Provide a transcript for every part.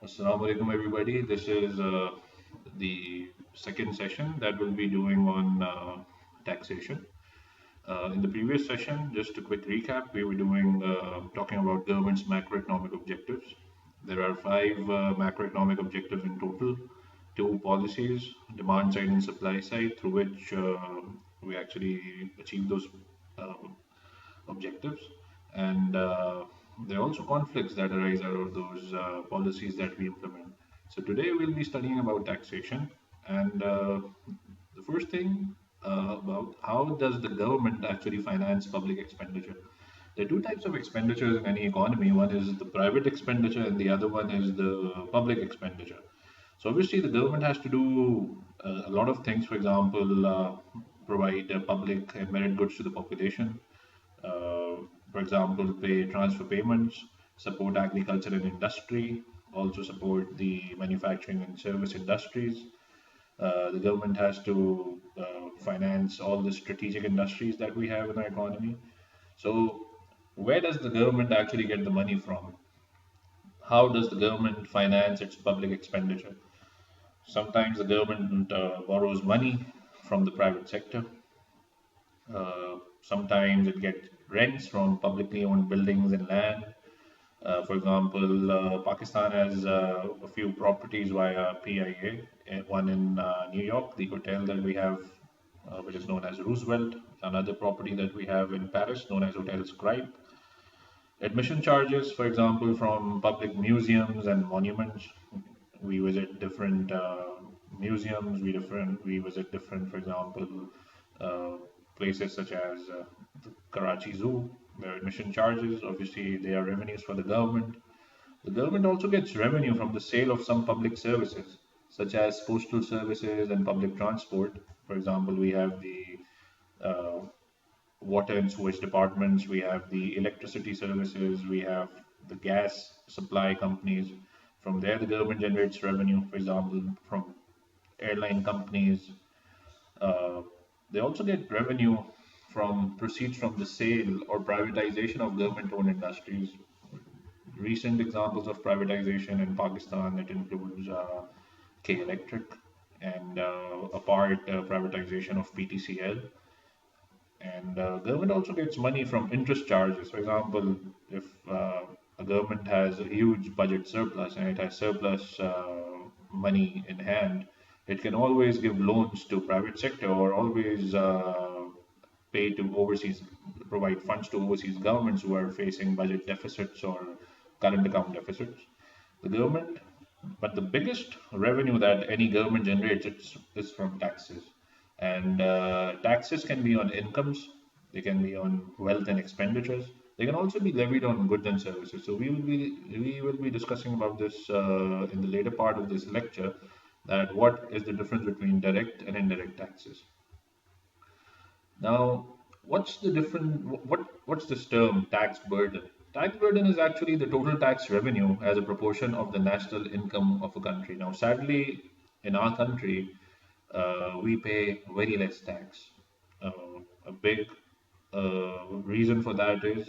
Assalamu alaikum, everybody. This is the second session that we'll be doing on taxation. In the previous session, just a quick recap, we were doing talking about government's macroeconomic objectives. There are five macroeconomic objectives in total, two policies, demand side and supply side, through which we actually achieve those um, objectives. And there are also conflicts that arise out of those policies that we implement. So today we'll be studying about taxation, and the first thing about how does the government actually finance public expenditure. There are two types of expenditures in any economy. One is the private expenditure, and the other one is the public expenditure. So obviously, the government has to do a lot of things. For example, provide public and merit goods to the population, uh, for example, pay transfer payments, support agriculture and industry, also support the manufacturing and service industries. The government has to finance all the strategic industries that we have in our economy. So, where does the government actually get the money from? How does the government finance its public expenditure? Sometimes the government borrows money from the private sector. Sometimes it gets rents from publicly owned buildings and land. For example, Pakistan has a few properties via PIA, one in New York, the hotel that we have, which is known as Roosevelt, another property that we have in Paris, known as Hotel Scribe. Admission charges, for example, from public museums and monuments. We visit different museums. We visit different, for example, uh, places such as the Karachi Zoo. There are admission charges. Obviously, they are revenues for the government. The government also gets revenue from the sale of some public services, such as postal services and public transport. For example, we have the uh, water and sewage departments, we have the electricity services, we have the gas supply companies. From there, the government generates revenue, for example, from airline companies. Uh, they also get revenue from proceeds from the sale or privatization of government owned industries. Recent examples of privatization in Pakistan, it includes K Electric and a part privatization of PTCL. And government also gets money from interest charges. For example, if a government has a huge budget surplus and it has surplus money in hand, it can always give loans to private sector or always pay to overseas, provide funds to overseas governments who are facing budget deficits or current account deficits. The government, but the biggest revenue that any government generates is from taxes. And taxes can be on incomes, they can be on wealth and expenditures. They can also be levied on goods and services. So we will be discussing about this in the later part of this lecture. That what is the difference between direct and indirect taxes? Now, what's the different? What's this term tax burden? Tax burden is actually the total tax revenue as a proportion of the national income of a country. Now, sadly, in our country, we pay very less tax. A big reason for that is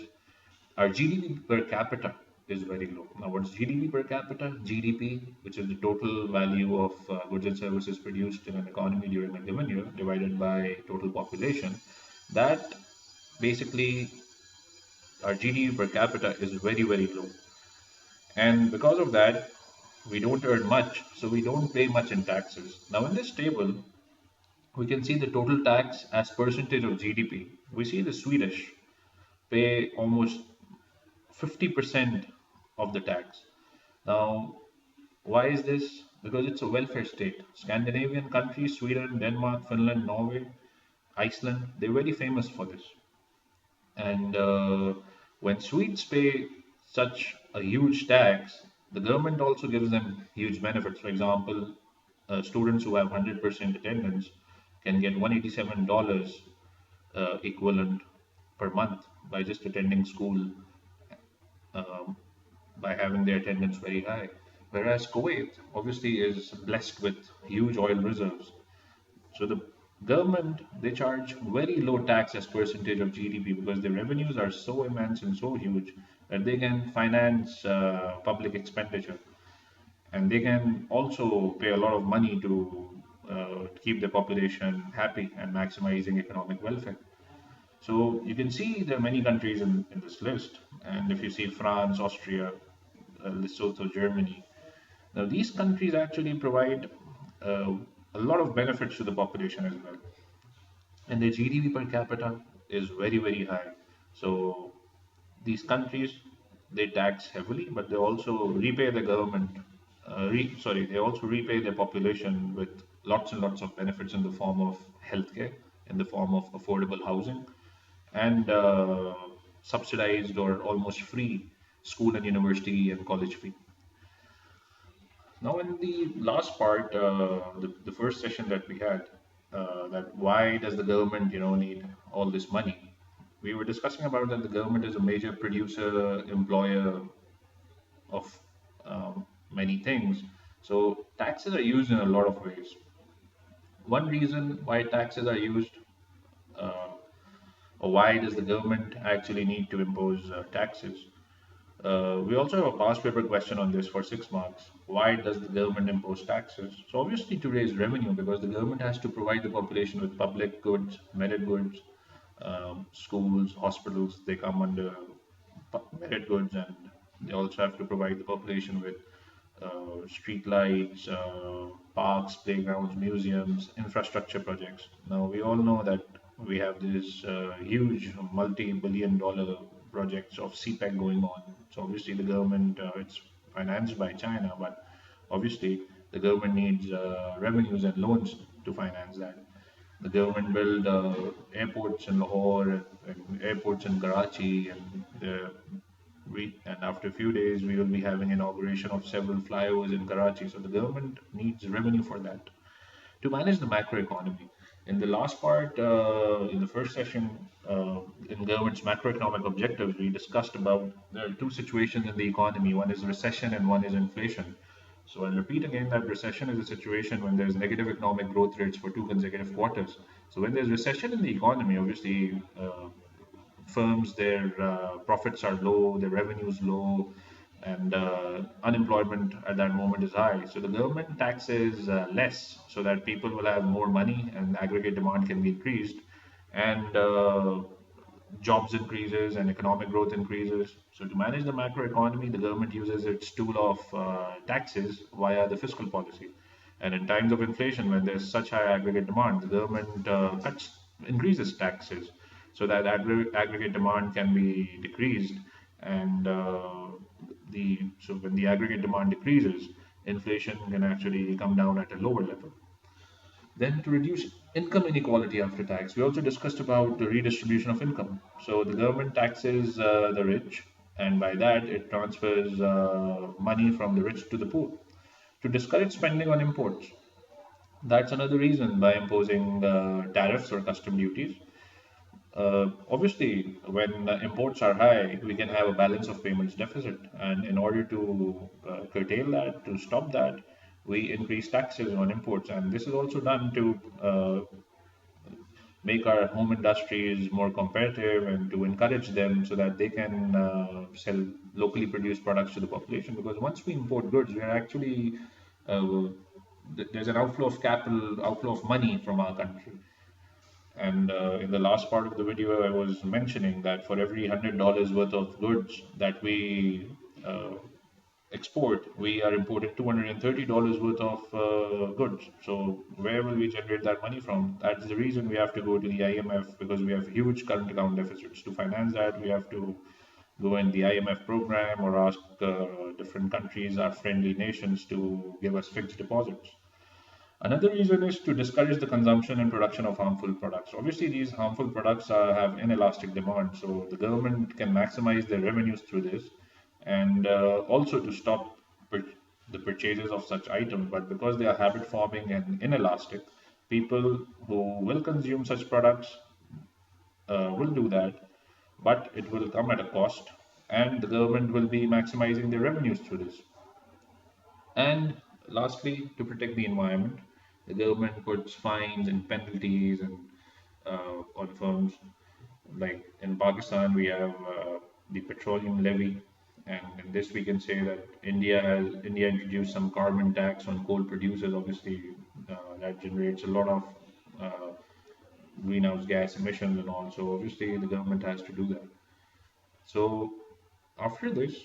our GDP per capita is very low. Now, what's GDP per capita? GDP, which is the total value of goods and services produced in an economy during a given year, divided by total population. That basically, our GDP per capita is very, very low. And because of that, we don't earn much, so we don't pay much in taxes. Now, in this table, we can see the total tax as percentage of GDP. We see the Swedish pay almost 50% of the tax. Now, why is this? Because it's a welfare state. Scandinavian countries, Sweden, Denmark, Finland, Norway, Iceland, they're very famous for this. And when Swedes pay such a huge tax, the government also gives them huge benefits. For example, students who have 100% attendance can get $187 equivalent per month by just attending school, um, by having their attendance very high. Whereas Kuwait obviously is blessed with huge oil reserves. So the government, they charge very low tax as percentage of GDP because their revenues are so immense and so huge that they can finance public expenditure. and they can also pay a lot of money to keep the population happy and maximizing economic welfare. So you can see there are many countries in this list, and if you see France, Austria, Lesotho, Germany, now these countries actually provide uh, a lot of benefits to the population as well, and their GDP per capita is very very high. So these countries, they tax heavily, but they also repay the government. They also repay their population with lots and lots of benefits in the form of healthcare, in the form of affordable housing, and subsidized or almost free school and university and college fee. Now, in the last part, the first session that we had, that why does the government, need all this money? We were discussing about that the government is a major producer, employer of many things. So taxes are used in a lot of ways. One reason why taxes are used, uh, or why does the government actually need to impose taxes? We also have a past paper question on this for 6 marks. Why does the government impose taxes? So obviously to raise revenue, because the government has to provide the population with public goods, merit goods, schools, hospitals. They come under merit goods, and they also have to provide the population with street lights, parks, playgrounds, museums, infrastructure projects. Now, we all know that we have this huge multi-billion dollar projects of CPEC going on. So obviously the government, it's financed by China, but obviously the government needs revenues and loans to finance that. The government built airports in Lahore and airports in Karachi, and and after a few days we will be having inauguration of several flyovers in Karachi. So the government needs revenue for that to manage the macroeconomy. In the last part, in the first session, in government's macroeconomic objectives, we discussed about there are two situations in the economy. One is recession and one is inflation. So I'll repeat again that recession is a situation when there's negative economic growth rates for two consecutive quarters. So when there's recession in the economy, obviously firms, their profits are low, their revenues low, and unemployment at that moment is high. So the government taxes less so that people will have more money and aggregate demand can be increased, and jobs increases and economic growth increases. So to manage the macroeconomy, the government uses its tool of taxes via the fiscal policy. And in times of inflation, when there's such high aggregate demand, the government increases taxes so that aggregate demand can be decreased. And so when the aggregate demand decreases, inflation can actually come down at a lower level. Then to reduce income inequality after tax, we also discussed about the redistribution of income. So the government taxes the rich, and by that it transfers money from the rich to the poor to discourage spending on imports. That's another reason by imposing tariffs or custom duties. Obviously, when imports are high, we can have a balance of payments deficit, and in order to curtail that, to stop that, we increase taxes on imports, and this is also done to make our home industries more competitive and to encourage them so that they can sell locally produced products to the population. Because once we import goods, we are actually uh, there's an outflow of capital, outflow of money from our country. And in the last part of the video, I was mentioning that for every $100 worth of goods that we export, we are importing $230 worth of goods. So where will we generate that money from? That's the reason we have to go to the IMF, because we have huge current account deficits. To finance that, we have to go in the IMF program or ask different countries, our friendly nations, to give us fixed deposits. Another reason is to discourage the consumption and production of harmful products. Obviously, these harmful products have inelastic demand, so the government can maximize their revenues through this, and also to stop pur- the purchases of such items. But because they are habit forming and inelastic, people who will consume such products will do that, but it will come at a cost, and the government will be maximizing their revenues through this. And lastly, to protect the environment, the government puts fines and penalties and on firms. Like in Pakistan, we have the petroleum levy, And in this, we can say that India introduced some carbon tax on coal producers. Obviously, that generates a lot of uh, greenhouse gas emissions and all. So obviously, the government has to do that. So after this,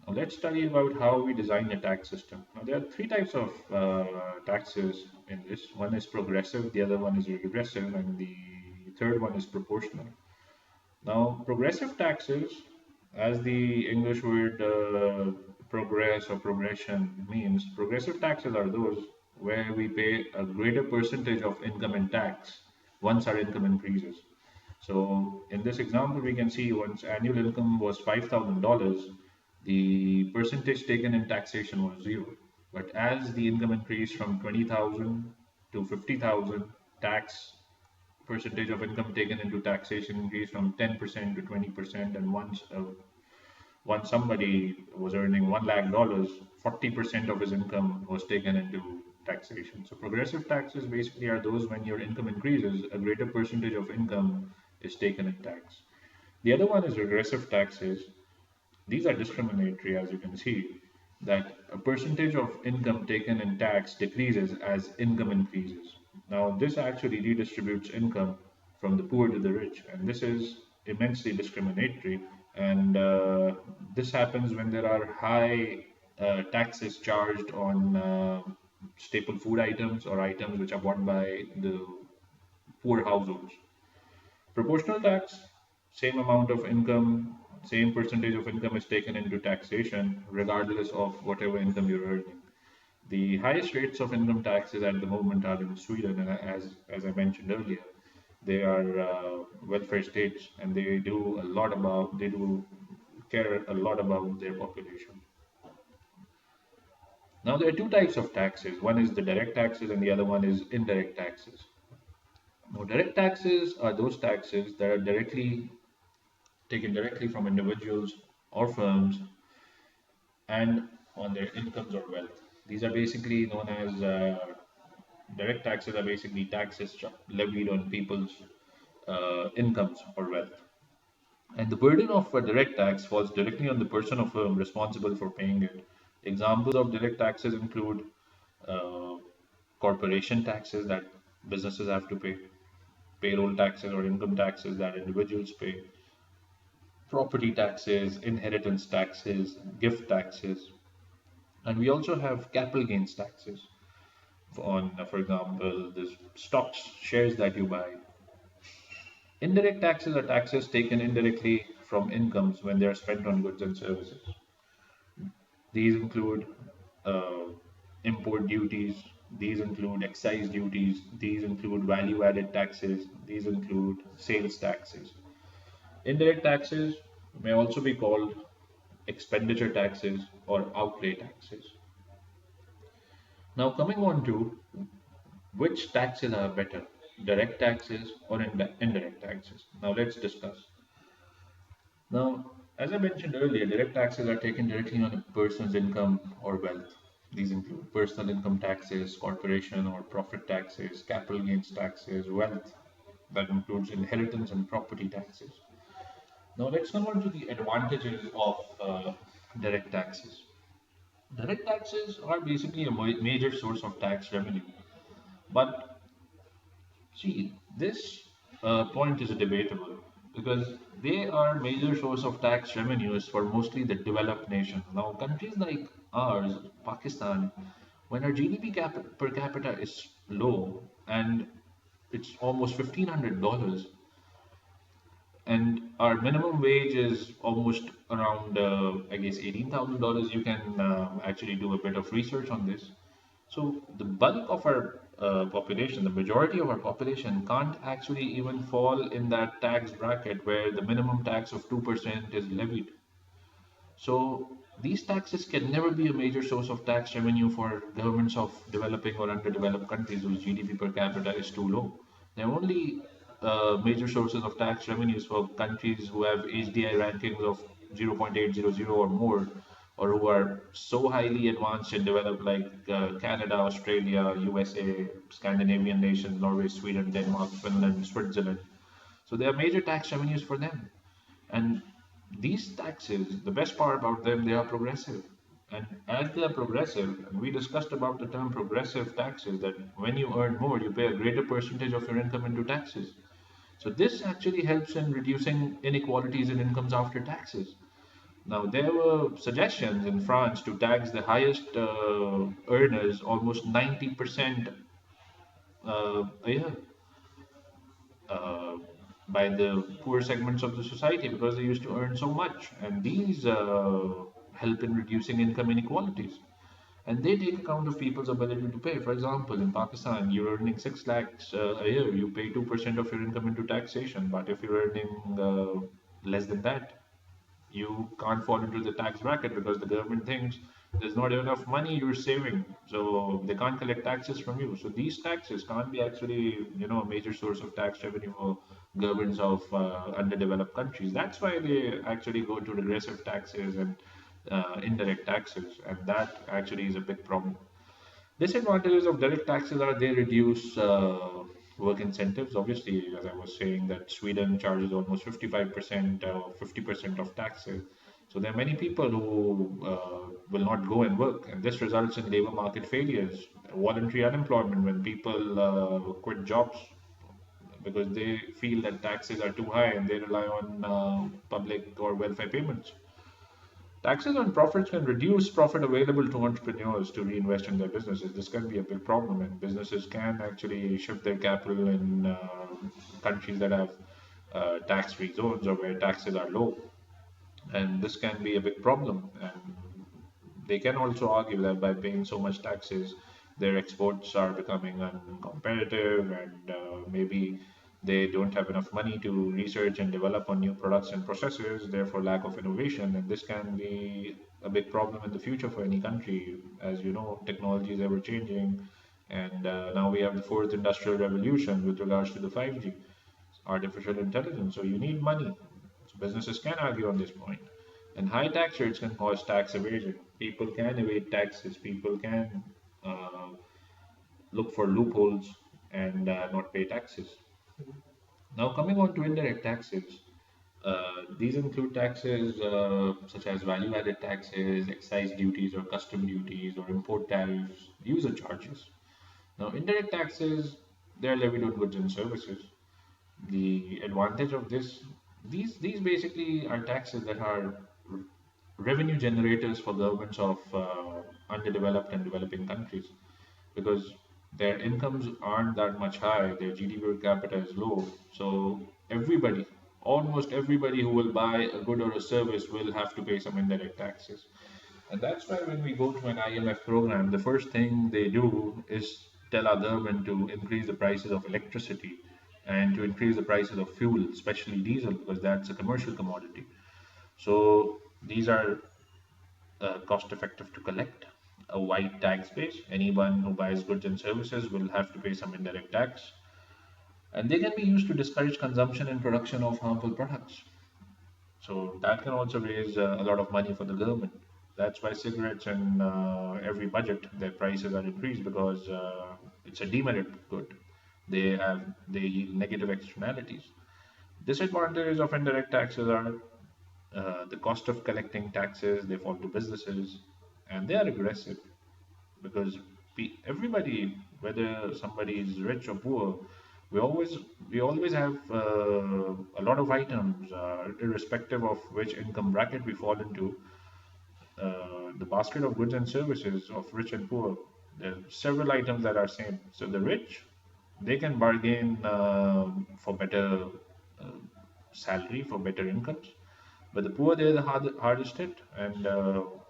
let's study about how we design a tax system. Now, there are three types of taxes in this. One is progressive, the other one is regressive, and the third one is proportional. Now, progressive taxes, as the English word progress or progression means, progressive taxes are those where we pay a greater percentage of income in tax once our income increases. So, in this example, we can see once annual income was $5,000, the percentage taken in taxation was zero. But as the income increased from 20,000 to 50,000, tax percentage of income taken into taxation increased from 10% to 20%. And once somebody was earning $1 lakh, 40% of his income was taken into taxation. So progressive taxes basically are those when your income increases, a greater percentage of income is taken in tax. The other one is regressive taxes. These are discriminatory, as you can see, that a percentage of income taken in tax decreases as income increases. Now, this actually redistributes income from the poor to the rich, and this is immensely discriminatory. And this happens when there are high taxes charged on staple food items or items which are bought by the poor households. Proportional tax, same amount of income, same percentage of income is taken into taxation, regardless of whatever income you're earning. The highest rates of income taxes at the moment are in Sweden, and as I mentioned earlier, they are welfare states, and they do care a lot about their population. Now there are two types of taxes. One is the direct taxes, and the other one is indirect taxes. Now, direct taxes are those taxes that are directly taken directly from individuals or firms and on their incomes or wealth. These are basically known as direct taxes, are basically taxes levied on people's incomes or wealth. And the burden of a direct tax falls directly on the person or firm responsible for paying it. Examples of direct taxes include uh, corporation taxes that businesses have to pay, payroll taxes or income taxes that individuals pay, property taxes, inheritance taxes, gift taxes, and we also have capital gains taxes on, for example, the stocks, shares that you buy. Indirect taxes are taxes taken indirectly from incomes when they are spent on goods and services. These include uh, import duties, these include excise duties, these include value added taxes, these include sales taxes. Indirect taxes may also be called expenditure taxes or outlay taxes. Now, coming on to which taxes are better, direct taxes or indirect taxes? Now, let's discuss. Now, as I mentioned earlier, direct taxes are taken directly on a person's income or wealth. These include personal income taxes, corporation or profit taxes, capital gains taxes, wealth, that includes inheritance and property taxes. Now, let's come on to the advantages of direct taxes. Direct taxes are basically a major source of tax revenue. But see, this point is debatable because they are major source of tax revenues for mostly the developed nations. Now, countries like ours, Pakistan, when our GDP per capita is low and it's almost $1,500, and our minimum wage is almost around, I guess, $18,000. You can actually do a bit of research on this. So the bulk of our population, the majority of our population, can't actually even fall in that tax bracket where the minimum tax of 2% is levied. So these taxes can never be a major source of tax revenue for governments of developing or underdeveloped countries whose GDP per capita is too low. They're only major sources of tax revenues for countries who have HDI rankings of 0.800 or more, or who are so highly advanced and developed like Canada, Australia, USA, Scandinavian nations, Norway, Sweden, Denmark, Finland, Switzerland. So there are major tax revenues for them. And These taxes, the best part about them, they are progressive. And as they are progressive, and we discussed about the term progressive taxes, that when you earn more, you pay a greater percentage of your income into taxes. So this actually helps in reducing inequalities in incomes after taxes. Now, there were suggestions in France to tax the highest earners almost 90% a year uh, by the poor segments of the society because they used to earn so much. And these help in reducing income inequalities. And they take account of people's ability to pay. For example, in Pakistan, you're earning 6 lakhs a year, you pay 2% of your income into taxation. But if you're earning less than that, you can't fall into the tax bracket because the government thinks there's not enough money you're saving, so they can't collect taxes from you. So these taxes can't be actually, a major source of tax revenue for governments of underdeveloped countries. That's why they actually go to regressive taxes and indirect taxes, and that actually is a big problem. Disadvantages of direct taxes are they reduce work incentives. Obviously, as I was saying, that Sweden charges almost 55% or 50% of taxes. So there are many people who will not go and work, and this results in labor market failures, voluntary unemployment when people quit jobs because they feel that taxes are too high and they rely on public or welfare payments. Taxes on profits can reduce profit available to entrepreneurs to reinvest in their businesses. This can be a big problem, and businesses can actually shift their capital in countries that have tax-free zones or where taxes are low. And this can be a big problem. And they can also argue that by paying so much taxes, their exports are becoming uncompetitive, and maybe they don't have enough money to research and develop on new products and processes, therefore, lack of innovation. And this can be a big problem in the future for any country. As you know, technology is ever changing, and now we have the fourth industrial revolution with regards to the 5G, artificial intelligence. So you need money. So businesses can argue on this point. And high tax rates can cause tax evasion. People can evade taxes. People can uh, look for loopholes and not pay taxes. Now, coming on to indirect taxes, these include taxes such as value added taxes, excise duties or custom duties, or import tariffs, user charges. Now, indirect taxes, they're levied on goods and services. The advantage of these basically are taxes that are revenue generators for governments of underdeveloped and developing countries because their incomes aren't that much high, their GDP per capita is low. So everybody, almost everybody who will buy a good or a service will have to pay some indirect taxes. And that's why when we go to an IMF program, the first thing they do is tell our government to increase the prices of electricity and to increase the prices of fuel, especially diesel, because that's a commercial commodity. So these are cost effective to collect. A wide tax base. Anyone who buys goods and services will have to pay some indirect tax. And they can be used to discourage consumption and production of harmful products. So that can also raise a lot of money for the government. That's why cigarettes and every budget, their prices are increased because it's a demerit good. They yield negative externalities. Disadvantages of indirect taxes are the cost of collecting taxes, they fall to businesses, and they are aggressive because everybody, whether somebody is rich or poor, we always we always have a lot of items, irrespective of which income bracket we fall into. The basket of goods and services of rich and poor, there are several items that are same. So the rich, they can bargain for better uh, salary, for better incomes, but the poor, they're the hardest hit. And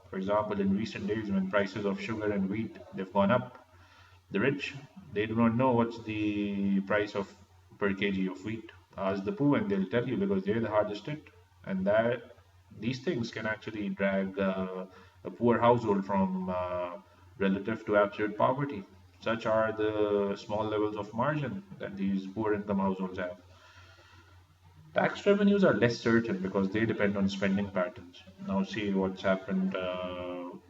for example, in recent days, when prices of sugar and wheat they've gone up, the rich, they do not know what's the price of per kg of wheat. Ask the poor, and they'll tell you because they're the hardest hit. And that these things can actually drag a poor household from relative to absolute poverty. Such are the small levels of margin that these poor income households have. Tax revenues are less certain because they depend on spending patterns. Now, see what's happened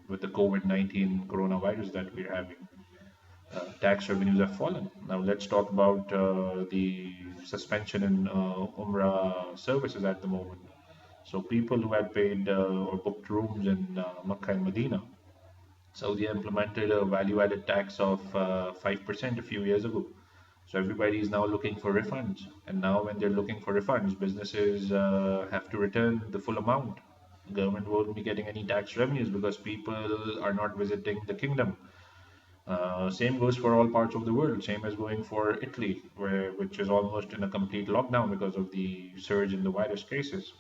with the COVID-19 coronavirus that we're having. Tax revenues have fallen. Now, let's talk about the suspension in Umrah services at the moment. So people who had paid or booked rooms in Makkah and Medina, Saudi implemented a value-added tax of 5% a few years ago. So everybody is now looking for refunds. And now when they're looking for refunds, businesses have to return the full amount. Government won't be getting any tax revenues because people are not visiting the kingdom. Same goes for all parts of the world. Same as going for Italy, which is almost in a complete lockdown because of the surge in the virus cases.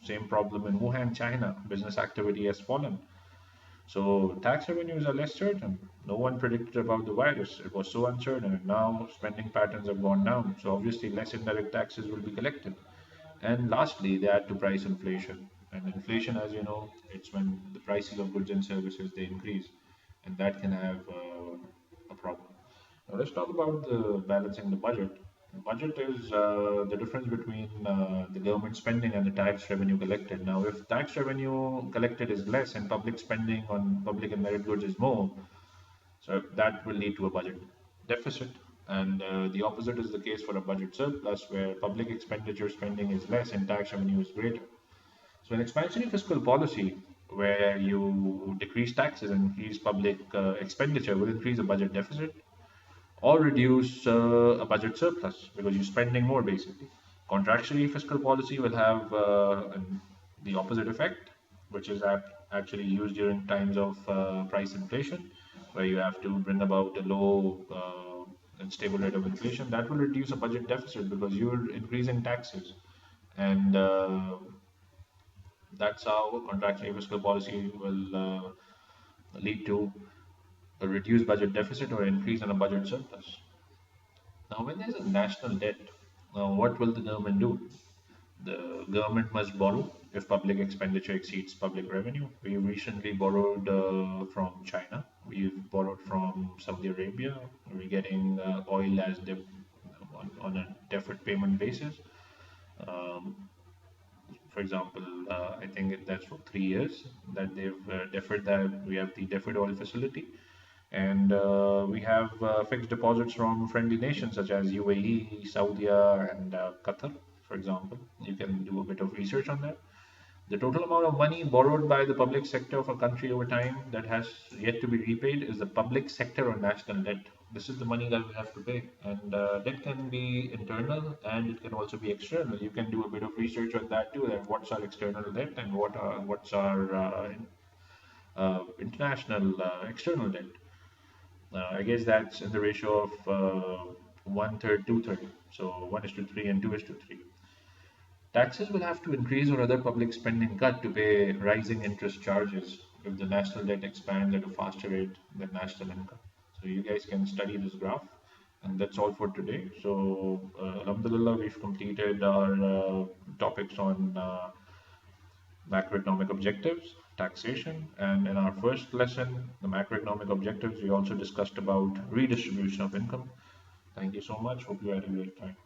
Same problem in Wuhan, China. Business activity has fallen. So tax revenues are less certain. No one predicted about the virus. It was so uncertain, and now spending patterns have gone down. So obviously, less indirect taxes will be collected. And lastly, they add to price inflation. And inflation, as you know, it's when the prices of goods and services they increase, and that can have a problem. Now let's talk about the balancing the budget. The budget is the difference between the government spending and the tax revenue collected. Now, if tax revenue collected is less and public spending on public and merit goods is more, so that will lead to a budget deficit. And the opposite is the case for a budget surplus, where public expenditure spending is less and tax revenue is greater. So, an expansionary fiscal policy where you decrease taxes and increase public expenditure will increase the budget deficit or reduce a budget surplus because you're spending more basically. Contractually, fiscal policy will have the opposite effect, which is actually used during times of price inflation, where you have to bring about a low and stable rate of inflation. That will reduce a budget deficit because you're increasing taxes, and that's how contractually fiscal policy will lead to a reduced budget deficit or increase in a budget surplus. Now, when there's a national debt, what will the government do? The government must borrow if public expenditure exceeds public revenue. We recently borrowed from China. We've borrowed from Saudi Arabia. We're getting oil as on a deferred payment basis. Um, for example, I think that's for 3 years that they've deferred that. We have the deferred oil facility. And we have fixed deposits from friendly nations such as UAE, Saudi, and Qatar, for example. You can do a bit of research on that. The total amount of money borrowed by the public sector of a country over time that has yet to be repaid is the public sector or national debt. This is the money that we have to pay. And debt can be internal and it can also be external. You can do a bit of research on that too. That what's our external debt and what's our international external debt. I guess that's in the ratio of one third, two third. So 1:3 and 2:3. Taxes will have to increase or other public spending cut to pay rising interest charges if the national debt expands at a faster rate than national income. So you guys can study this graph. And that's all for today. So, Alhamdulillah, we've completed our topics on macroeconomic objectives, taxation, and in our first lesson, the macroeconomic objectives, we also discussed about redistribution of income. Thank you so much. Hope you had a great time.